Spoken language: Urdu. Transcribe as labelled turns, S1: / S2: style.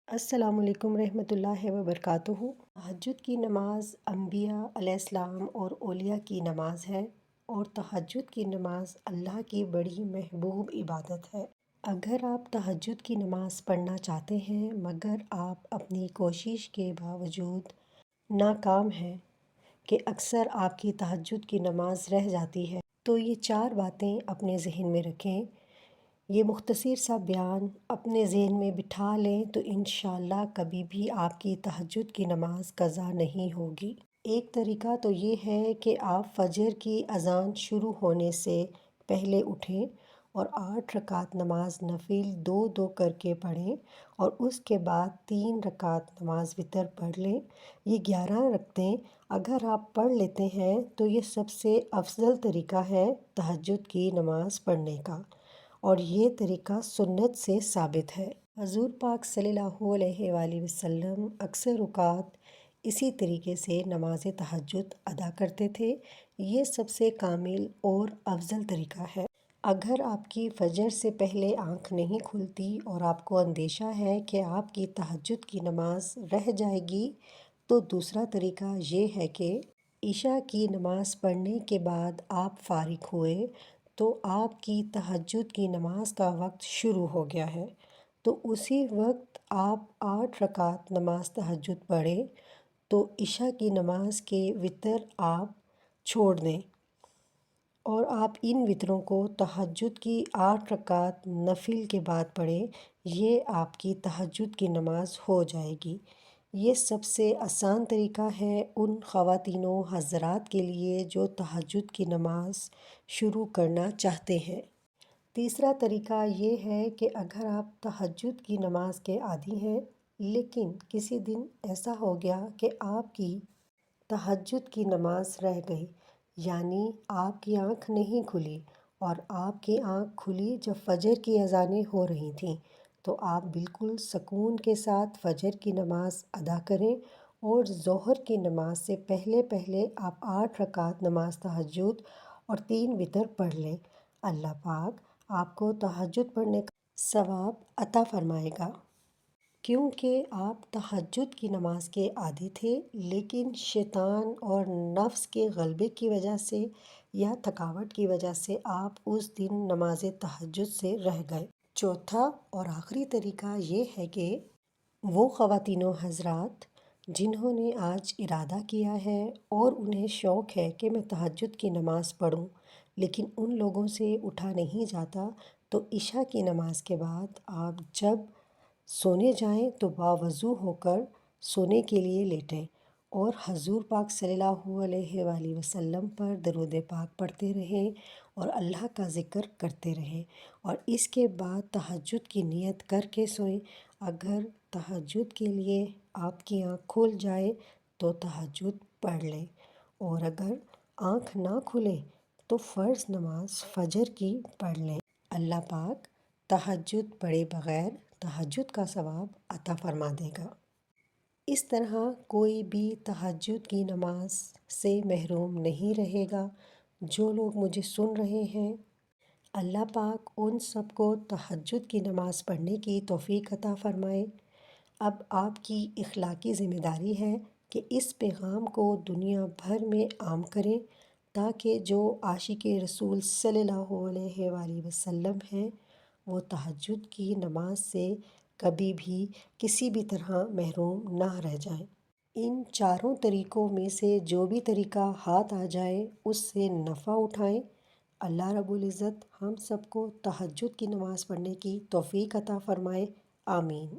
S1: السلام علیکم ورحمۃ اللہ وبرکاتہ۔ تہجد کی نماز انبیاء علیہ السلام اور اولیاء کی نماز ہے، اور تہجد کی نماز اللہ کی بڑی محبوب عبادت ہے۔ اگر آپ تہجد کی نماز پڑھنا چاہتے ہیں مگر آپ اپنی کوشش کے باوجود ناکام ہیں کہ اکثر آپ کی تہجد کی نماز رہ جاتی ہے، تو یہ 4 باتیں اپنے ذہن میں رکھیں۔ یہ مختصر سا بیان اپنے ذہن میں بٹھا لیں تو انشاءاللہ کبھی بھی آپ کی تہجد کی نماز قضا نہیں ہوگی۔ ایک طریقہ تو یہ ہے کہ آپ فجر کی اذان شروع ہونے سے پہلے اٹھیں اور 8 رکعت نماز نفل 2 کر کے پڑھیں، اور اس کے بعد 3 رکعت نماز وتر پڑھ لیں۔ یہ 11 رکعتیں اگر آپ پڑھ لیتے ہیں تو یہ سب سے افضل طریقہ ہے تہجد کی نماز پڑھنے کا، اور یہ طریقہ سنت سے ثابت ہے۔ حضور پاک صلی اللہ علیہ وآلہ وسلم اکثر اوقات اسی طریقے سے نماز تہجد ادا کرتے تھے۔ یہ سب سے کامل اور افضل طریقہ ہے۔ اگر آپ کی فجر سے پہلے آنکھ نہیں کھلتی اور آپ کو اندیشہ ہے کہ آپ کی تہجد کی نماز رہ جائے گی، تو دوسرا طریقہ یہ ہے کہ عشاء کی نماز پڑھنے کے بعد آپ فارغ ہوئے تو آپ کی تہجد کی نماز کا وقت شروع ہو گیا ہے، تو اسی وقت آپ 8 رکعت نماز تہجد پڑھیں، تو عشاء کی نماز کے وتر آپ چھوڑ دیں اور آپ ان وتروں کو تہجد کی 8 رکعت نفل کے بعد پڑھیں۔ یہ آپ کی تہجد کی نماز ہو جائے گی۔ یہ سب سے آسان طریقہ ہے ان خواتین و حضرات کے لیے جو تہجد کی نماز شروع کرنا چاہتے ہیں۔ تیسرا طریقہ یہ ہے کہ اگر آپ تہجد کی نماز کے عادی ہیں لیکن کسی دن ایسا ہو گیا کہ آپ کی تہجد کی نماز رہ گئی، یعنی آپ کی آنکھ نہیں کھلی، اور آپ کی آنکھ کھلی جب فجر کی اذانیں ہو رہی تھیں، تو آپ بالکل سکون کے ساتھ فجر کی نماز ادا کریں، اور ظہر کی نماز سے پہلے پہلے آپ 8 رکعت نماز تہجد اور 3 وتر پڑھ لیں۔ اللہ پاک آپ کو تہجد پڑھنے کا ثواب عطا فرمائے گا، کیونکہ آپ تہجد کی نماز کے عادی تھے لیکن شیطان اور نفس کے غلبے کی وجہ سے یا تھکاوٹ کی وجہ سے آپ اس دن نماز تہجد سے رہ گئے۔ چوتھا اور آخری طریقہ یہ ہے کہ وہ خواتین و حضرات جنہوں نے آج ارادہ کیا ہے اور انہیں شوق ہے کہ میں تہجد کی نماز پڑھوں لیکن ان لوگوں سے اٹھا نہیں جاتا، تو عشاء کی نماز کے بعد آپ جب سونے جائیں تو باوضو ہو کر سونے کے لیے لیٹیں، اور حضور پاک صلی اللہ علیہ وآلہ وسلم پر درود پاک پڑھتے رہیں اور اللہ کا ذکر کرتے رہیں، اور اس کے بعد تہجد کی نیت کر کے سوئیں۔ اگر تہجد کے لیے آپ کی آنکھ کھل جائے تو تہجد پڑھ لیں، اور اگر آنکھ نہ کھلے تو فرض نماز فجر کی پڑھ لیں۔ اللہ پاک تہجد پڑھے بغیر تہجد کا ثواب عطا فرما دے گا۔ اس طرح کوئی بھی تہجد کی نماز سے محروم نہیں رہے گا۔ جو لوگ مجھے سن رہے ہیں، اللہ پاک ان سب کو تہجد کی نماز پڑھنے کی توفیق عطا فرمائے۔ اب آپ کی اخلاقی ذمہ داری ہے کہ اس پیغام کو دنیا بھر میں عام کریں، تاکہ جو عاشق رسول صلی اللہ علیہ وآلہ وسلم ہیں وہ تہجد کی نماز سے کبھی بھی کسی بھی طرح محروم نہ رہ جائیں۔ ان 4 طریقوں میں سے جو بھی طریقہ ہاتھ آ جائے اس سے نفع اٹھائیں۔ اللہ رب العزت ہم سب کو تہجد کی نماز پڑھنے کی توفیق عطا فرمائے، آمین۔